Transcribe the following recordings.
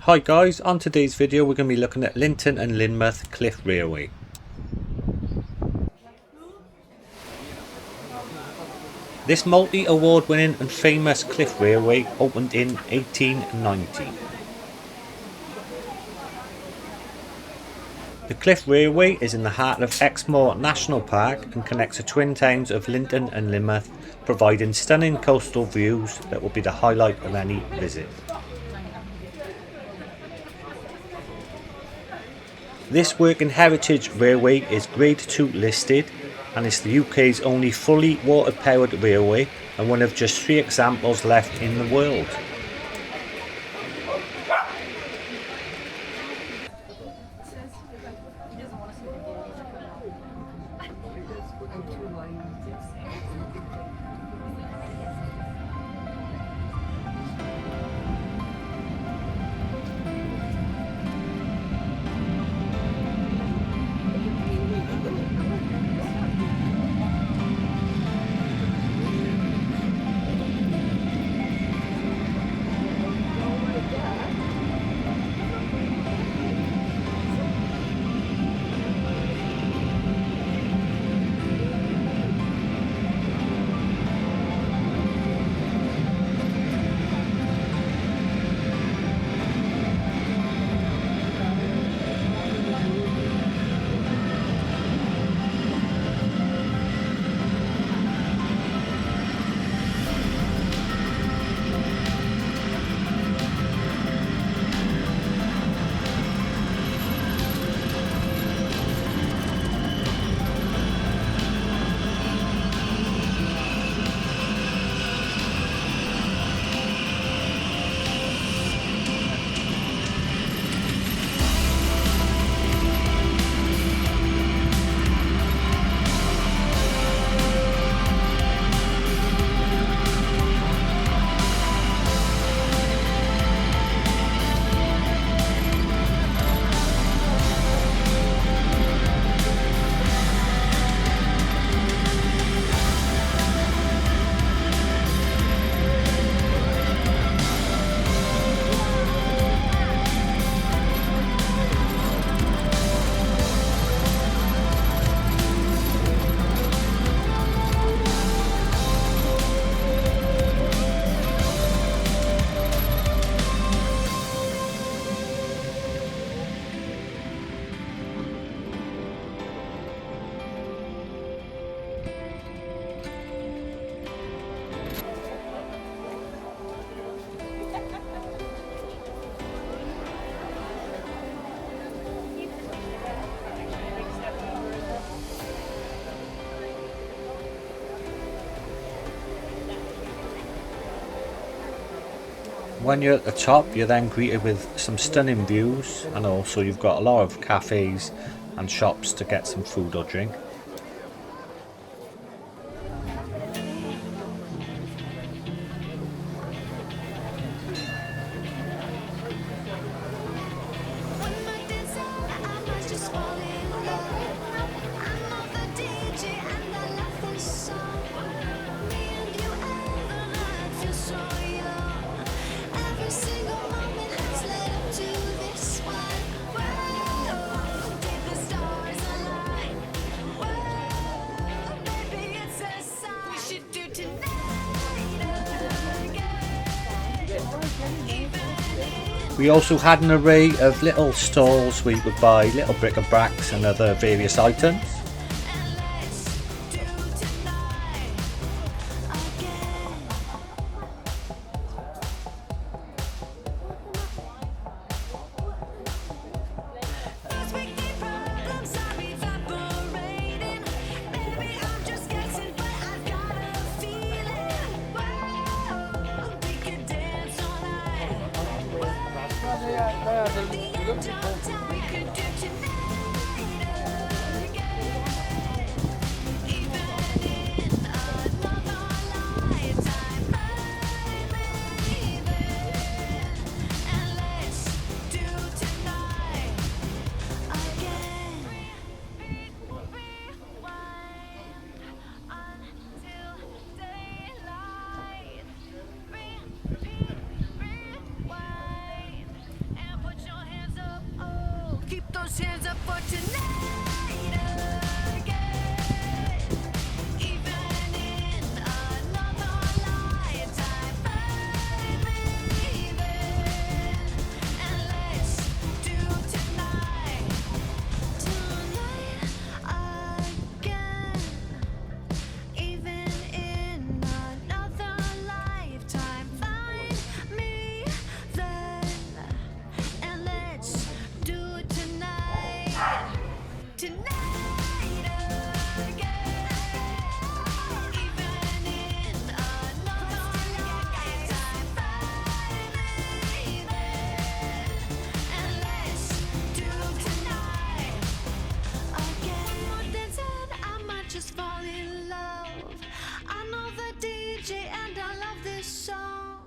Hi guys, on today's video we're going to be looking at Lynton and Lynmouth Cliff Railway. This multi-award winning and famous cliff railway opened in 1890. The Cliff Railway is in the heart of Exmoor National Park and connects the twin towns of Lynton and Lynmouth, providing stunning coastal views that will be the highlight of any visit. This working heritage railway is Grade 2 listed and is the UK's only fully water powered railway and one of just 3 examples left in the world. When you're at the top, you're then greeted with some stunning views, and also you've got a lot of cafes and shops to get some food or drink. We also had an array of little stalls where you could buy little bric-a-bracs and other various items. for tonight again. Even in another lifetime, find me there. And let's do tonight again. Even in another lifetime, find me then. And let's do tonight again. Even in another lifetime, find me then. And let's do tonight again. One more dance and I might just fall in love. I know the DJ and I love this song.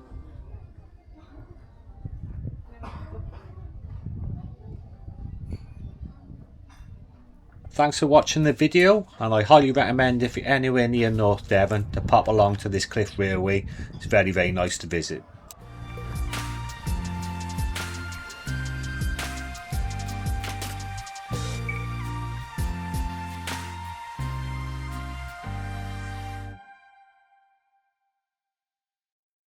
Thanks for watching the video, and I highly recommend if you're anywhere near North Devon to pop along to this Cliff Railway. It's very nice to visit.